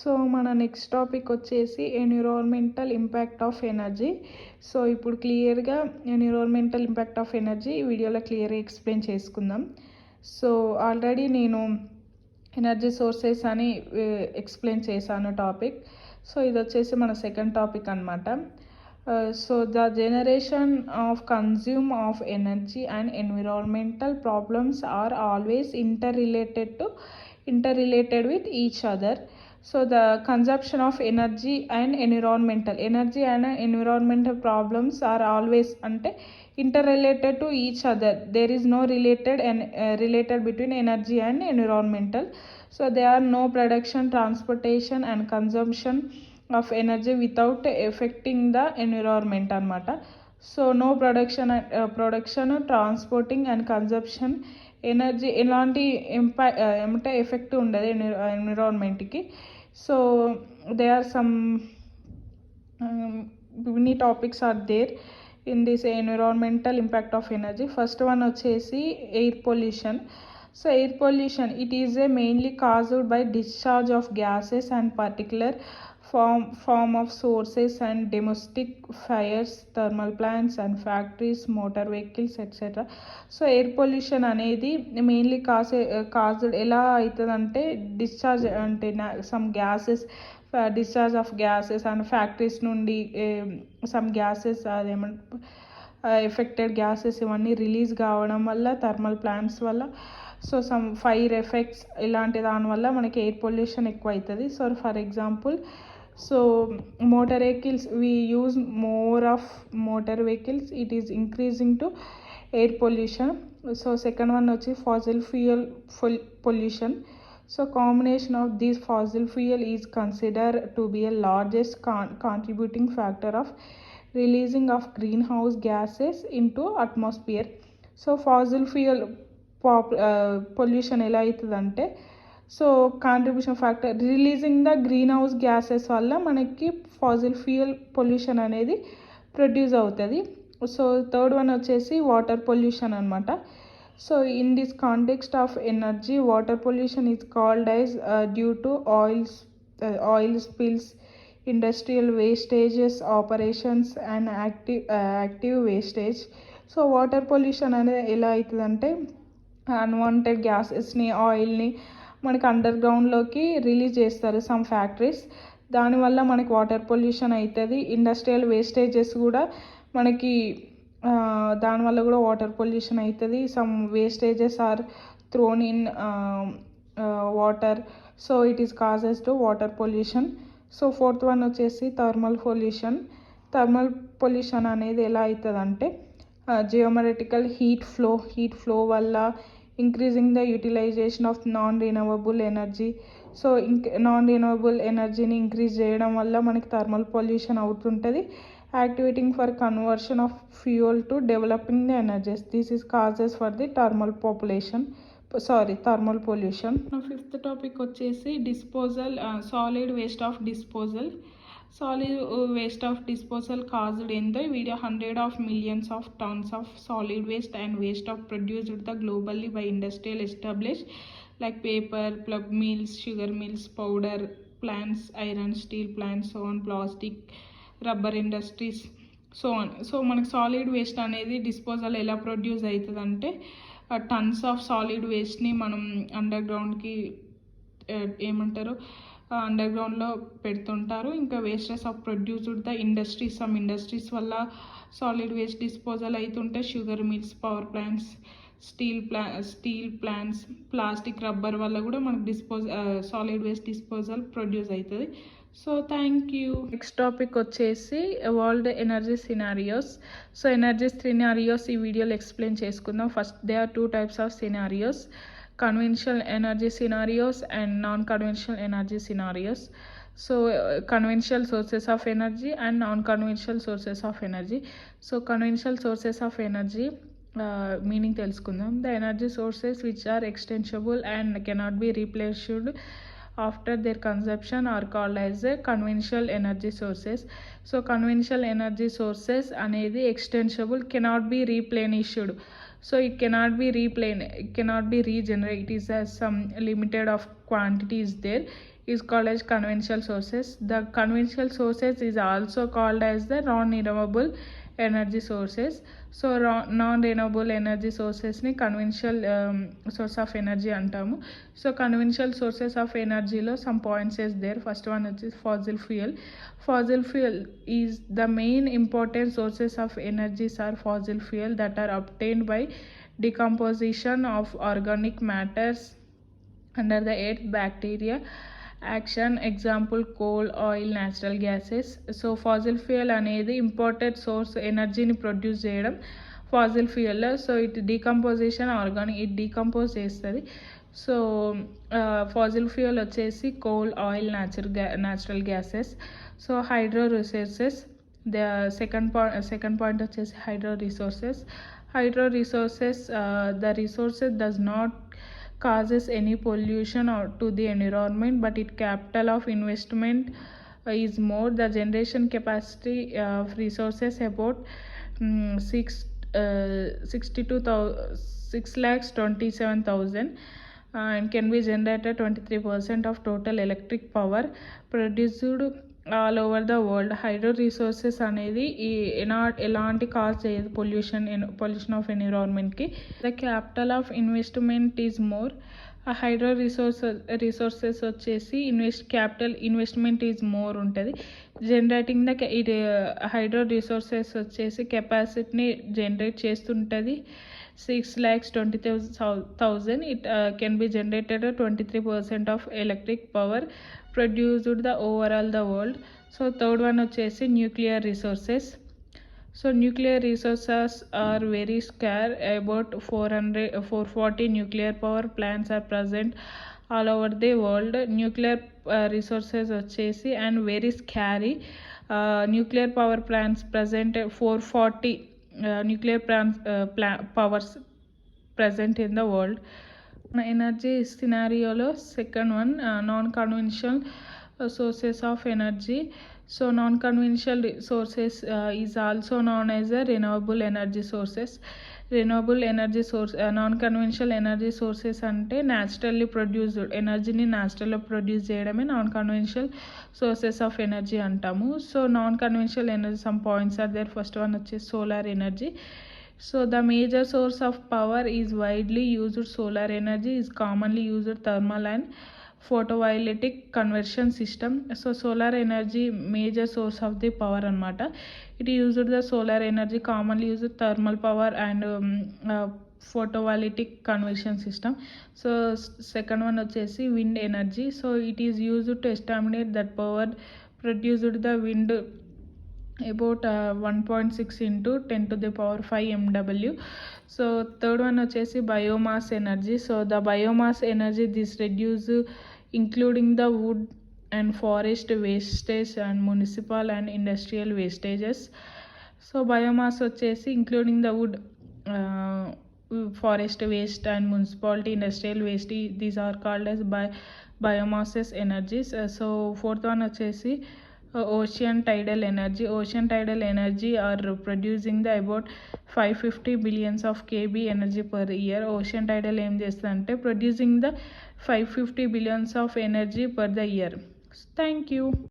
So మన next topic వచ్చేసి environmental impact of energy. So ఇప్పుడు క్లియర్గా ఎన్విరాన్మెంటల్ ఇంపాక్ట్ ఆఫ్ ఎనర్జీ ఈ వీడియోలో క్లియర్గా ఎక్స్ప్లెయిన్ చేసుకుందాం. సో ఆల్రెడీ నేను ఎనర్జీ సోర్సెస్ అని ఎక్స్ప్లెయిన్ చేశాను టాపిక్. సో ఇది వచ్చేసి మన సెకండ్ టాపిక్ అనమాట. So the generation of consume of energy and environmental problems are always interrelated with each other. So the consumption of energy and environmental problems are always interrelated to each other. There is no related between energy and environmental. So there are no production, transportation and consumption of energy without affecting the environment anamata. So no production, transporting and consumption energy ఎలాంటి ఏమంటే effect ఉండదు ఎన్విరాన్మెంట్కి. So they are some many topics are there in this environmental impact of energy. First one వచ్చేసి air pollution. So air pollution it is mainly caused by discharge of gases and particular form of sources and domestic fires, thermal plants and factories, motor vehicles etc. So air pollution అనేది mainly caused ఎలా అవుతుందంటే discharge అంటే some gases, discharge of gases and factories నుండి some gases అదేమంటే affected gases ఇవన్నీ release కావడం వల్ల, thermal plants వల్ల, సో సమ్ ఫైర్ ఎఫెక్ట్స్ ఇలాంటి దానివల్ల మనకి ఎయిర్ పొల్యూషన్ ఎక్కువ అవుతుంది. So for example, so motor vehicles, we use more of motor vehicles, it is increasing to air pollution. So second one వచ్చి fossil fuel pollution. So combination of these fossil fuel is considered to be a largest contributing factor of releasing of greenhouse gases into atmosphere. So fossil fuel pollution ఎలా అవుతుందంటే, so contribution factor releasing the green house gases వల్ల మనకి fossil fuel pollution అనేది produce అవుతుంది. So third one వచ్చేసి water pollution అనమాట. So in this context of energy, water pollution is called as due to oil spills, industrial wastages, operations and active wastage. So water pollution అనేది ఎలా అవుతుందంటే, unwanted గ్యాసెస్ని, ఆయిల్ని మనకి under గ్రౌండ్లోకి release చేస్తారు some factories, దానివల్ల మనకి water pollution అవుతుంది. Industrial wastages కూడా మనకి దానివల్ల కూడా వాటర్ పొల్యూషన్ అవుతుంది. Some wastages are thrown in water, so it is causes to water pollution. So fourth one వచ్చేసి థర్మల్ పొల్యూషన్. థర్మల్ పొల్యూషన్ అనేది ఎలా అవుతుందంటే, జియోమెట్రికల్ హీట్ ఫ్లో వల్ల, increasing the utilisation of non renewable energy. So non renewable ఎనర్జీని increase చేయడం వల్ల మనకి thermal pollution అవుతుంటుంది. Activating for conversion of fuel to developing the energies. This is causes for the thermal pollution. Fifth topic వచ్చేసి disposal, solid waste of disposal. Solid waste of disposal caused in the video 100 of millions of tons of solid waste and waste of produced the globally by industrial established like paper, pulp mills, sugar mills, powder plants, iron steel plants, so on, plastic, rubber industries, so on. So మనకి solid waste అనేది disposal ఎలా produce అవుతుందంటే, tons of solid వేస్ట్ని మనం under గ్రౌండ్కి ఏమంటారు under గ్రౌండ్లో పెడుతుంటారు. ఇంకా wastes of produced the industries, some industries వల్ల సాలిడ్ వేస్ట్ డిస్పోజల్ అవుతుంటే, sugar mills, power plants, steel plants, plastic, rubber వల్ల కూడా మనకు సాలిడ్ వేస్ట్ డిస్పోజల్ ప్రొడ్యూస్ అవుతుంది. So thank you. Next topic వచ్చేసి world energy scenarios. So energy scenarios ఈ వీడియోలో explain చేసుకుందాం. First they are 2 types of scenarios: conventional energy scenarios and non-conventional energy scenarios. So conventional sources of energy and non-conventional sources of energy. So conventional sources of energy meaning తెలుసుకుందాం. The energy sources which are extensible and cannot be replaced after their consumption are called as conventional energy sources. So conventional energy sources అనేది extensible, cannot be replenished. So it cannot be regenerated. It is some limited of quantity is there. is called as conventional sources. The conventional sources is also called as the non-renewable energy sources. So non-renewable energy sources ni conventional source of energy antamu. So conventional sources of energy lo some points is there. First one is fossil fuel. Fossil fuel is the main important sources of energies are fossil fuel that are obtained by decomposition of organic matters under the earth, bacteria action, example coal, oil, natural gases. So fossil fuel అనేది important source ఎనర్జీని produce చేయడం fossil fuel. So it decomposition organic it decompose చేస్తుంది. So fossil fuel వచ్చేసి coal, oil, natural gases. So hydro resources the second point వచ్చేసి hydro resources. Hydro resources, the resources does not causes any pollution or to the environment, but its capital of investment is more. The generation capacity of resources about 6,27,000 and can be generated 23% of total electric power produced all over the world. Hydro resources అనేది ఎలాంటి cause చేయదు pollution of ఎన్విరాన్మెంట్కి. The capital of investment is more. Hydro resources వచ్చేసి capital investment is more ఉంటుంది. Generating the hydro resources వచ్చేసి కెపాసిటీని generate చేస్తుంటుంది 6,20,000. It can be generated 23% of electric power produced the overall the world. So third one వచ్చేసి nuclear resources. So nuclear resources are very scarce. About 440 nuclear power plants are present all over the world. Nuclear resources వచ్చేసి and very scary. Nuclear power plants present 440 nuclear powers present in the world. Energy scenario second one, non-conventional sources of energy. So non-conventional sources is also known as a renewable energy sources. Renewable energy source, non-conventional energy sources ante naturally produced ఎనర్జీని న్యాచురల్గా produce చేయడమే non conventional sources of energy అంటాము. So non conventional energy some points are there. First one వచ్చేసి solar energy. So the major source of power is widely used. Solar energy is commonly used thermal and photovoltaic conversion system. So solar energy major source of the power anamata. It used the solar energy commonly used thermal power and photovoltaic conversion system. So second one వచ్చేసి wind energy. So it is used to estimate that power produced the wind about 1.6 into 10 to the power 5 MW. So third one వచ్చేసి biomass energy. So the biomass energy this reduce including the wood and forest wastage and municipal and industrial wastages. So biomass వచ్చేసి including the wood, forest waste and municipality industrial waste, these are called as biomasses energies. So fourth one వచ్చేసి ocean tidal energy. Ocean tidal energy are producing the about 550 billions of kb energy per year. Ocean tidal ఏం చేస్తుందంటే producing the 550 billions of energy per the year. Thank you.